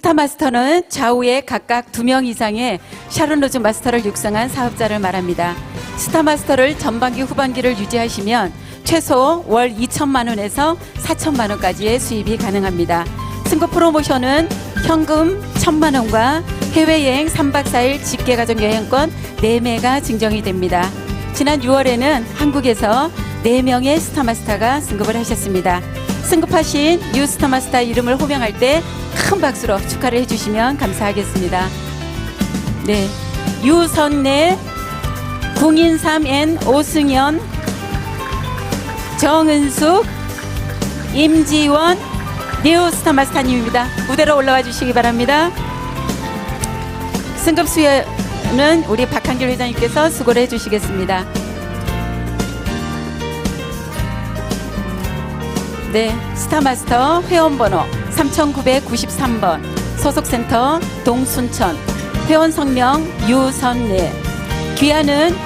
스타마스터는 좌우에 각각 2명 이상의 샤론 로즈 마스터를 육성한 사업자를 말합니다. 스타마스터를 전반기 후반기를 유지하시면 최소 월 2천만 원에서 4천만 원까지의 수입이 가능합니다. 승급 프로모션은 현금 1,000만 원과 해외여행 3박 4일 직계가족여행권 4매가 증정이 됩니다. 지난 6월에는 한국에서 4명의 스타마스터가 승급을 하셨습니다. 승급하신 뉴 스타마스터 이름을 호명할 때 큰 박수로 축하를 해주시면 감사하겠습니다. 네, 유선래, 궁인삼 N 오승연, 정은숙, 임지원, 뉴 스타마스터님입니다. 무대로 올라와 주시기 바랍니다. 승급 수여는 우리 박한길 회장님께서 수고를 해주시겠습니다. 네, 스타마스터 회원번호 3993번, 소속센터 동순천, 회원 성명 유선래. 귀하는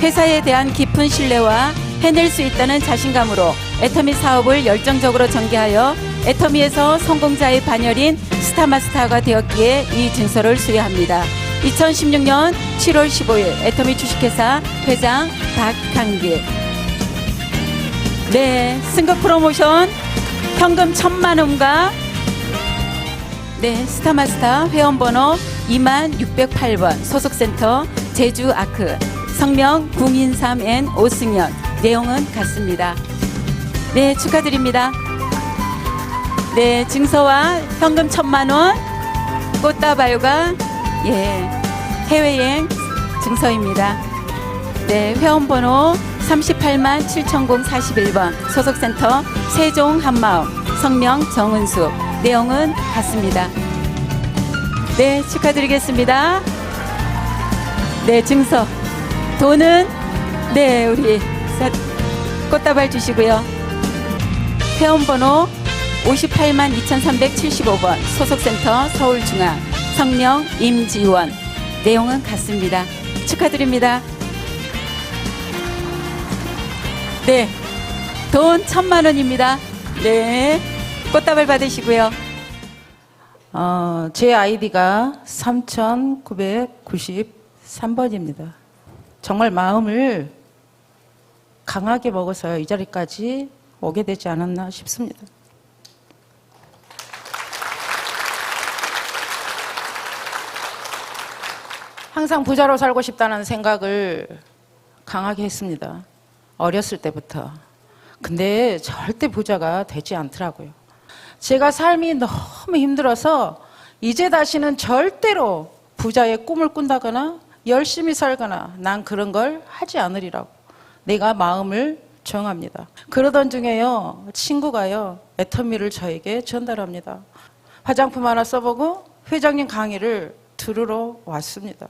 회사에 대한 깊은 신뢰와 해낼 수 있다는 자신감으로 애터미 사업을 열정적으로 전개하여 애터미에서 성공자의 반열인 스타마스터가 되었기에 이 증서를 수여합니다. 2016년 7월 15일 애터미 주식회사 회장 박한길. 네, 승급 프로모션 현금 1,000만 원과 네, 스타마스터 회원번호 2608번, 소속센터 제주아크, 성명 궁인삼 N 오승연. 내용은 같습니다. 네, 축하드립니다. 네, 증서와 현금 1,000만 원, 꽃다발과 해외여행 증서입니다. 네, 회원번호 38만 7041번, 소속센터 세종 한마음, 성명 정은숙. 내용은 같습니다. 네, 축하드리겠습니다. 네, 증서. 돈은 네, 우리 꽃다발 주시고요. 회원번호 58만 2375번, 소속센터 서울중앙, 성명 임지원. 내용은 같습니다. 축하드립니다. 네, 돈 1,000만 원입니다. 네, 꽃다발 받으시고요. 제 아이디가 3993번입니다. 정말 마음을 강하게 먹어서 이 자리까지 오게 되지 않았나 싶습니다. 항상 부자로 살고 싶다는 생각을 강하게 했습니다. 어렸을 때부터. 근데 절대 부자가 되지 않더라고요. 제가 삶이 너무 힘들어서 이제 다시는 절대로 부자의 꿈을 꾼다거나 열심히 살거나 난 그런 걸 하지 않으리라고 내가 마음을 정합니다. 그러던 중에요, 친구가요, 애터미를 저에게 전달합니다. 화장품 하나 써보고 회장님 강의를 들으러 왔습니다.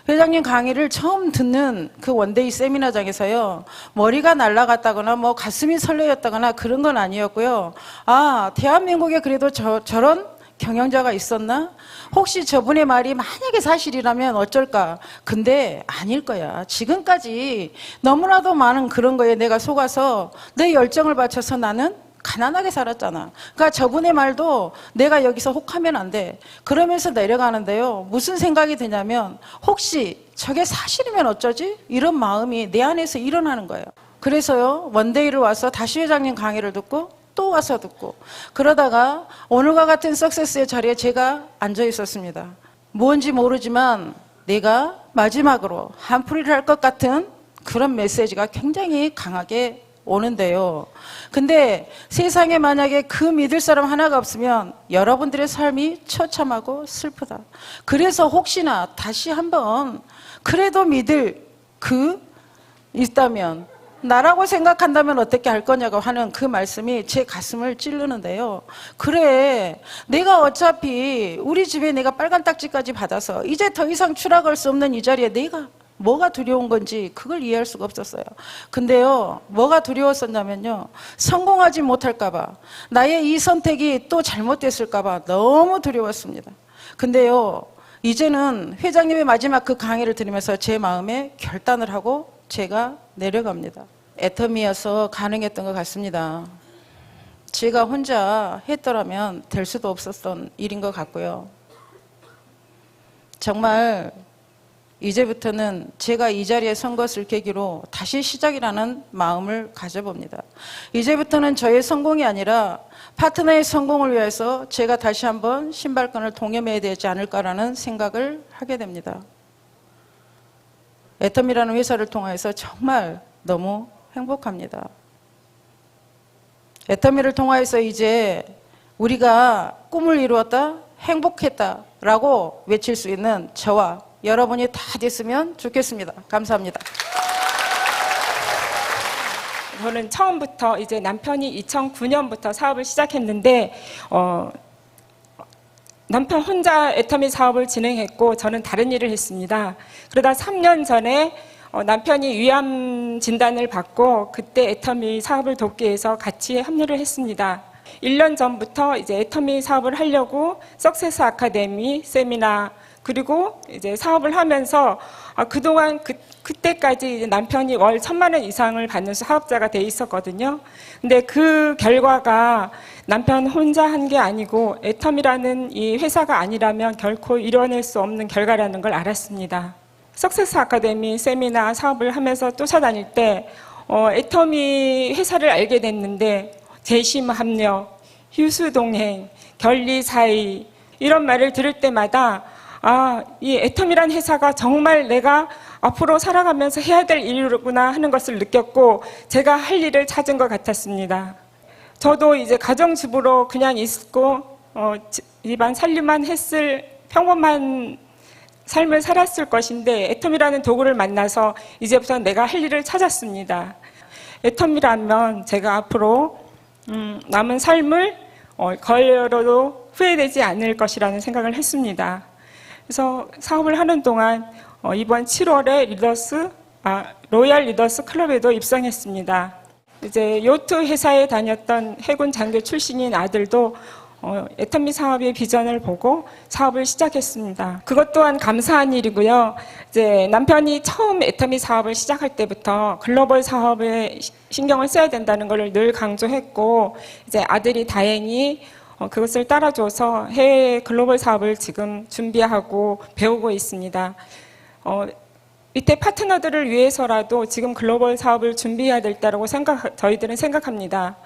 회장님 강의를 처음 듣는 그 원데이 세미나장에서요, 머리가 날아갔다거나 뭐 가슴이 설레었다거나 그런 건 아니었고요. 아, 대한민국에 그래도 저런 경영자가 있었나? 혹시 저분의 말이 만약에 사실이라면 어쩔까? 근데 아닐 거야. 지금까지 너무나도 많은 그런 거에 내가 속아서 내 열정을 바쳐서 나는 가난하게 살았잖아. 그러니까 저분의 말도 내가 여기서 혹하면 안 돼. 그러면서 내려가는데요, 무슨 생각이 드냐면 혹시 저게 사실이면 어쩌지? 이런 마음이 내 안에서 일어나는 거예요. 그래서요, 원데이를 와서 다시 회장님 강의를 듣고 또 와서 듣고 그러다가 오늘과 같은 석세스의 자리에 제가 앉아 있었습니다. 뭔지 모르지만 내가 마지막으로 한풀이를 할 것 같은 그런 메시지가 굉장히 강하게 오는데요. 근데 세상에 만약에 그 믿을 사람 하나가 없으면 여러분들의 삶이 처참하고 슬프다. 그래서 혹시나 다시 한번 그래도 믿을 그 있다면 나라고 생각한다면 어떻게 할 거냐고 하는 그 말씀이 제 가슴을 찌르는데요. 그래, 내가 어차피 우리 집에 내가 빨간 딱지까지 받아서 이제 더 이상 추락할 수 없는 이 자리에 내가 뭐가 두려운 건지 그걸 이해할 수가 없었어요. 근데요, 뭐가 두려웠었냐면요, 성공하지 못할까 봐, 나의 이 선택이 또 잘못됐을까 봐 너무 두려웠습니다. 근데요, 이제는 회장님의 마지막 그 강의를 들으면서 제 마음에 결단을 하고 제가 내려갑니다. 애터미여서 가능했던 것 같습니다. 제가 혼자 했더라면 될 수도 없었던 일인 것 같고요. 정말 이제부터는 제가 이 자리에 선 것을 계기로 다시 시작이라는 마음을 가져봅니다. 이제부터는 저의 성공이 아니라 파트너의 성공을 위해서 제가 다시 한번 신발끈을 동여매야 되지 않을까라는 생각을 하게 됩니다. 애텀이라는 회사를 통해서 정말 너무 행복합니다. 애터미를 통하여서 이제 우리가 꿈을 이루었다, 행복했다라고 외칠 수 있는 저와 여러분이 다 됐으면 좋겠습니다. 감사합니다. 저는 처음부터 이제 남편이 2009년부터 사업을 시작했는데 남편 혼자 애터미 사업을 진행했고 저는 다른 일을 했습니다. 그러다 3년 전에 남편이 위암 진단을 받고 그때 애터미 사업을 돕기 위해서 같이 합류를 했습니다. 1년 전부터 이제 애터미 사업을 하려고 석세스 아카데미 세미나 그리고 이제 사업을 하면서 그동안 그때까지 이제 남편이 월 1,000만 원 이상을 받는 사업자가 돼 있었거든요. 근데 그 결과가 남편 혼자 한 게 아니고 애텀이라는 이 회사가 아니라면 결코 이뤄낼 수 없는 결과라는 걸 알았습니다. 석세스 아카데미 세미나 사업을 하면서 쫓아다닐 때 애터미 회사를 알게 됐는데 재심 합력, 휴수 동행, 결리 사이 이런 말을 들을 때마다 이 애텀이란 회사가 정말 내가 앞으로 살아가면서 해야 될 일이구나 하는 것을 느꼈고 제가 할 일을 찾은 것 같았습니다. 저도 이제 가정주부로 그냥 있고 집안 살림만 했을 평범한 삶을 살았을 것인데 애텀이라는 도구를 만나서 이제부터 내가 할 일을 찾았습니다. 애텀이라면 제가 앞으로 남은 삶을 걸어도 후회되지 않을 것이라는 생각을 했습니다. 그래서 사업을 하는 동안 이번 7월에 로얄 리더스 클럽에도 입성했습니다. 이제 요트 회사에 다녔던 해군 장교 출신인 아들도 애터미 사업의 비전을 보고 사업을 시작했습니다. 그것 또한 감사한 일이고요. 이제 남편이 처음 애터미 사업을 시작할 때부터 글로벌 사업에 신경을 써야 된다는 것을 늘 강조했고 이제 아들이 다행히 그것을 따라줘서 해외 글로벌 사업을 지금 준비하고 배우고 있습니다. 밑에 파트너들을 위해서라도 지금 글로벌 사업을 준비해야 될다라고 저희들은 생각합니다.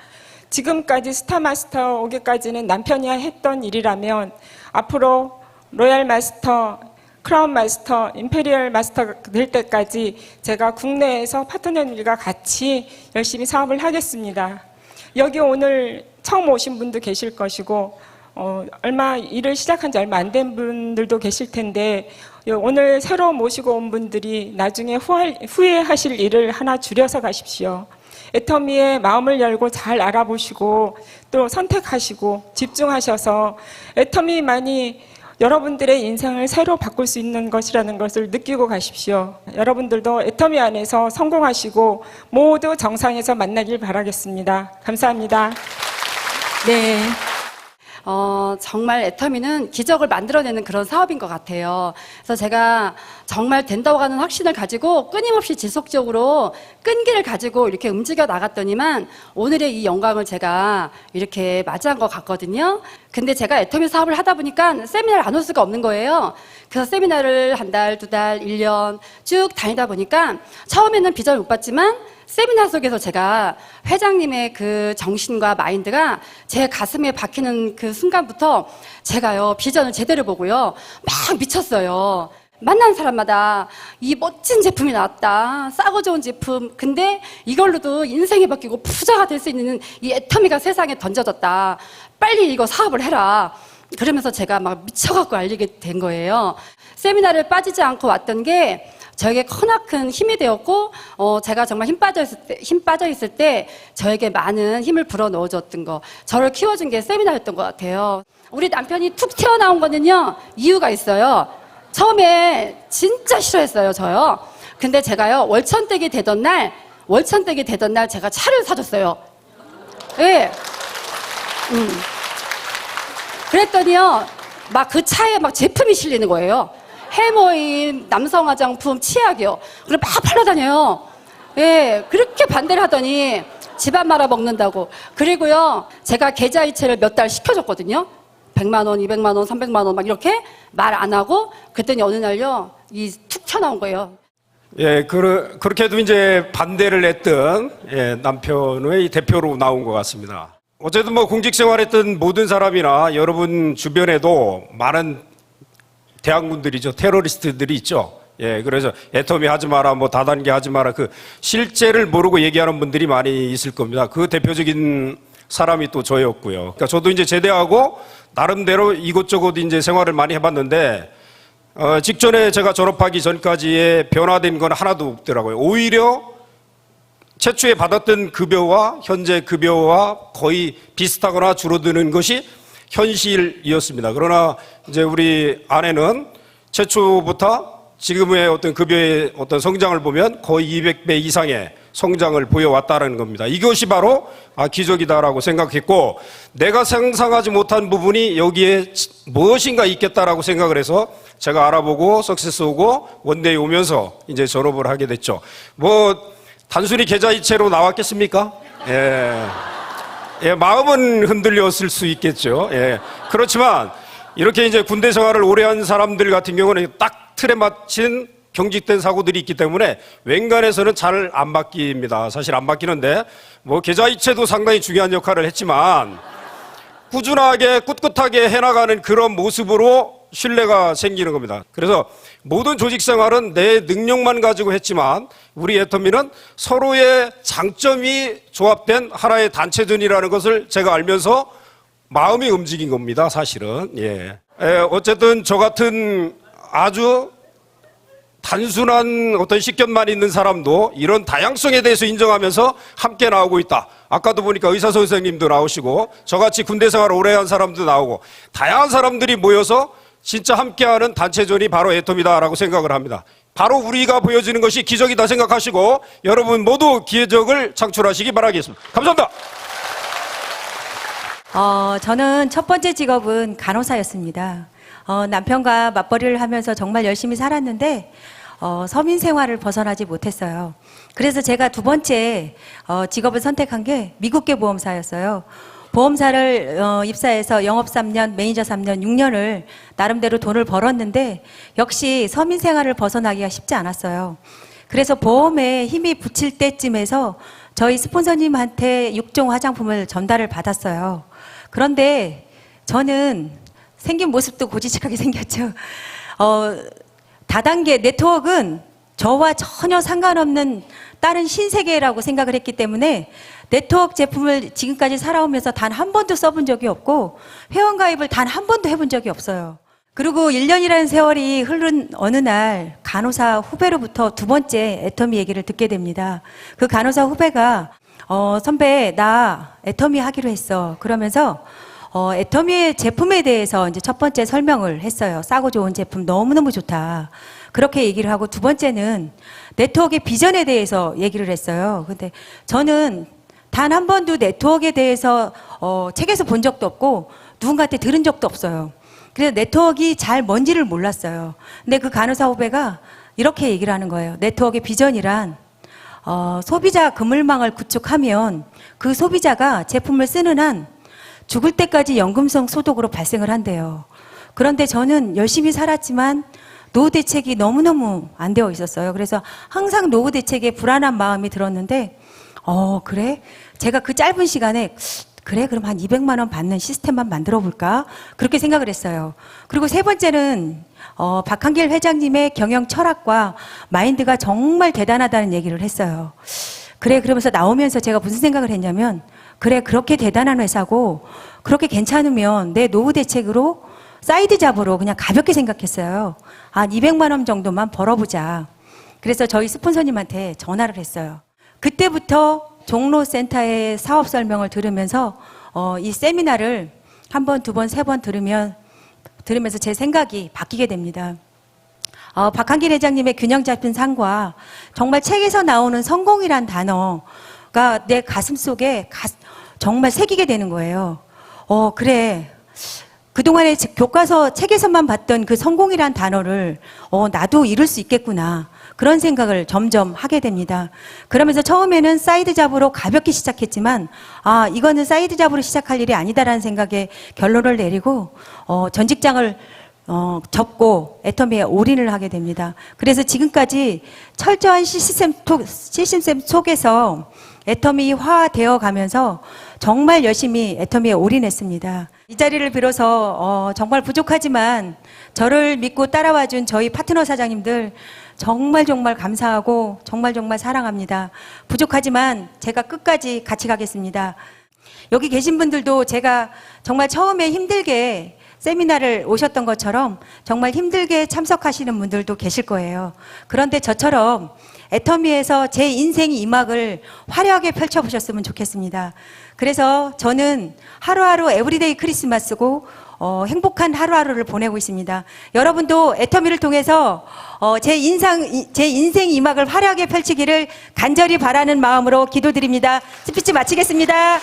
지금까지 스타마스터 오기까지는 남편이 했던 일이라면 앞으로 로얄 마스터, 크라운 마스터, 임페리얼 마스터 될 때까지 제가 국내에서 파트너들과 같이 열심히 사업을 하겠습니다. 여기 오늘 처음 오신 분도 계실 것이고 얼마 일을 시작한 지 얼마 안 된 분들도 계실 텐데 오늘 새로 모시고 온 분들이 나중에 후회하실 일을 하나 줄여서 가십시오. 애터미의 마음을 열고 잘 알아보시고 또 선택하시고 집중하셔서 애터미만이 여러분들의 인생을 새로 바꿀 수 있는 것이라는 것을 느끼고 가십시오. 여러분들도 애터미 안에서 성공하시고 모두 정상에서 만나길 바라겠습니다. 감사합니다. 네. 정말 애터미는 기적을 만들어내는 그런 사업인 것 같아요. 그래서 제가 정말 된다고 하는 확신을 가지고 끊임없이 지속적으로 끈기를 가지고 이렇게 움직여 나갔더니만 오늘의 이 영광을 제가 이렇게 맞이한 것 같거든요. 근데 제가 애터미 사업을 하다 보니까 세미나를 안 올 수가 없는 거예요. 그래서 세미나를 한 달, 2달, 1년 쭉 다니다 보니까 처음에는 비전을 못 봤지만 세미나 속에서 제가 회장님의 그 정신과 마인드가 제 가슴에 박히는 그 순간부터 제가요 비전을 제대로 보고요 막 미쳤어요. 만난 사람마다 이 멋진 제품이 나왔다, 싸고 좋은 제품, 근데 이걸로도 인생이 바뀌고 부자가 될 수 있는 이 애터미가 세상에 던져졌다, 빨리 이거 사업을 해라, 그러면서 제가 막 미쳐갖고 알리게 된 거예요. 세미나를 빠지지 않고 왔던 게 저에게 커나큰 힘이 되었고, 제가 정말 힘 빠져 있을 때 저에게 많은 힘을 불어 넣어줬던 거, 저를 키워준 게 세미나였던 것 같아요. 우리 남편이 툭 튀어나온 거는요, 이유가 있어요. 처음에 진짜 싫어했어요, 저요. 근데 제가요, 월천댁이 되던 날 제가 차를 사줬어요. 예. 네. 그랬더니요, 막 그 차에 막 제품이 실리는 거예요. 해모인, 남성 화장품, 치약이요. 그리고 막 팔러 다녀요. 예, 그렇게 반대를 하더니 집안 말아 먹는다고. 그리고요, 제가 계좌이체를 몇 달 시켜줬거든요. 100만 원, 200만 원, 300만 원 막 이렇게 말 안 하고 그랬더니 어느 날요, 이 툭 튀어나온 거예요. 예, 그렇게도 이제 반대를 했던 남편의 대표로 나온 것 같습니다. 어쨌든 뭐 공직 생활했던 모든 사람이나 여러분 주변에도 많은 대학군들이죠. 테러리스트들이 있죠. 예, 그래서 애터미 하지 마라, 뭐 다단계 하지 마라, 그 실제를 모르고 얘기하는 분들이 많이 있을 겁니다. 그 대표적인 사람이 또 저였고요. 그러니까 저도 이제 제대하고 나름대로 이곳저곳 이제 생활을 많이 해봤는데, 직전에 제가 졸업하기 전까지의 변화된 건 하나도 없더라고요. 오히려 최초에 받았던 급여와 현재 급여와 거의 비슷하거나 줄어드는 것이 현실이었습니다. 그러나 이제 우리 아내는 최초부터 지금의 어떤 급여의 어떤 성장을 보면 거의 200배 이상의 성장을 보여왔다는 겁니다. 이것이 바로 기적이다라고 생각했고, 내가 상상하지 못한 부분이 여기에 무엇인가 있겠다라고 생각을 해서 제가 알아보고 석세스 오고 원데이 오면서 이제 졸업을 하게 됐죠. 뭐 단순히 계좌이체로 나왔겠습니까? 예, 마음은 흔들렸을 수 있겠죠. 예, 그렇지만 이렇게 이제 군대 생활을 오래 한 사람들 같은 경우는 딱 틀에 맞춘 경직된 사고들이 있기 때문에 웬간해서는 잘 안 바뀝니다. 사실 안 바뀌는데, 뭐 계좌이체도 상당히 중요한 역할을 했지만 꾸준하게 꿋꿋하게 해나가는 그런 모습으로 신뢰가 생기는 겁니다. 그래서 모든 조직 생활은 내 능력만 가지고 했지만 우리 애터미는 서로의 장점이 조합된 하나의 단체전이라는 것을 제가 알면서 마음이 움직인 겁니다, 사실은. 예. 어쨌든 저 같은 아주 단순한 어떤 식견만 있는 사람도 이런 다양성에 대해서 인정하면서 함께 나오고 있다. 아까도 보니까 의사 선생님도 나오시고 저같이 군대 생활 오래 한 사람도 나오고 다양한 사람들이 모여서 진짜 함께하는 단체전이 바로 애터미다라고 생각을 합니다. 바로 우리가 보여주는 것이 기적이다 생각하시고 여러분 모두 기적을 창출하시기 바라겠습니다. 감사합니다. 저는 첫 번째 직업은 간호사였습니다. 남편과 맞벌이를 하면서 정말 열심히 살았는데 서민 생활을 벗어나지 못했어요. 그래서 제가 두 번째 직업을 선택한 게 미국계 보험사였어요. 보험사를 입사해서 영업 3년, 매니저 3년, 6년을 나름대로 돈을 벌었는데 역시 서민 생활을 벗어나기가 쉽지 않았어요. 그래서 보험에 힘이 붙일 때쯤에서 저희 스폰서님한테 6종 화장품을 전달을 받았어요. 그런데 저는 생긴 모습도 고지식하게 생겼죠. 다단계 네트워크는 저와 전혀 상관없는 다른 신세계라고 생각을 했기 때문에 네트워크 제품을 지금까지 살아오면서 단 한 번도 써본 적이 없고 회원가입을 단 한 번도 해본 적이 없어요. 그리고 1년이라는 세월이 흐른 어느 날 간호사 후배로부터 두 번째 애터미 얘기를 듣게 됩니다. 그 간호사 후배가 선배 나 애터미 하기로 했어. 그러면서 애터미의 제품에 대해서 이제 첫 번째 설명을 했어요. 싸고 좋은 제품 너무너무 좋다. 그렇게 얘기를 하고 두 번째는 네트워크의 비전에 대해서 얘기를 했어요. 근데 저는 단 한 번도 네트워크에 대해서 책에서 본 적도 없고 누군가한테 들은 적도 없어요. 그래서 네트워크가 잘 뭔지를 몰랐어요. 근데 그 간호사 후배가 이렇게 얘기를 하는 거예요. 네트워크의 비전이란 소비자 그물망을 구축하면 그 소비자가 제품을 쓰는 한 죽을 때까지 연금성 소득으로 발생을 한대요. 그런데 저는 열심히 살았지만 노후 대책이 너무너무 안 되어 있었어요. 그래서 항상 노후 대책에 불안한 마음이 들었는데 그래? 제가 그 짧은 시간에 그래 그럼 한 200만 원 받는 시스템만 만들어 볼까? 그렇게 생각을 했어요. 그리고 세 번째는 박한길 회장님의 경영 철학과 마인드가 정말 대단하다는 얘기를 했어요. 그래 그러면서 나오면서 제가 무슨 생각을 했냐면 그래 그렇게 대단한 회사고 그렇게 괜찮으면 내 노후 대책으로 사이드 잡으로 그냥 가볍게 생각했어요. 한 200만 원 정도만 벌어보자. 그래서 저희 스폰서님한테 전화를 했어요. 그때부터 종로센터의 사업 설명을 들으면서 이 세미나를 한 번, 두 번, 세 번 들으면서 제 생각이 바뀌게 됩니다. 박한길 회장님의 균형 잡힌 상과 정말 책에서 나오는 성공이란 단어가 내 가슴 속에 정말 새기게 되는 거예요. 그래. 그동안에 교과서 책에서만 봤던 그 성공이란 단어를 나도 이룰 수 있겠구나. 그런 생각을 점점 하게 됩니다. 그러면서 처음에는 사이드 잡으로 가볍게 시작했지만 이거는 사이드 잡으로 시작할 일이 아니다라는 생각에 결론을 내리고 전 직장을 접고 애터미에 올인을 하게 됩니다. 그래서 지금까지 철저한 시스템 속에서 애터미화 가면서 정말 열심히 애터미에 올인했습니다. 이 자리를 빌어서 정말 부족하지만 저를 믿고 따라와준 저희 파트너 사장님들 정말 감사하고 정말 사랑합니다. 부족하지만 제가 끝까지 같이 가겠습니다. 여기 계신 분들도 제가 정말 처음에 힘들게 세미나를 오셨던 것처럼 정말 힘들게 참석하시는 분들도 계실 거예요. 그런데 저처럼 애터미에서 제 인생 2막을 화려하게 펼쳐보셨으면 좋겠습니다. 그래서 저는 하루하루 에브리데이 크리스마스고 행복한 하루하루를 보내고 있습니다. 여러분도 애터미를 통해서 제 인생 2막을 화려하게 펼치기를 간절히 바라는 마음으로 기도드립니다. 스피치 마치겠습니다.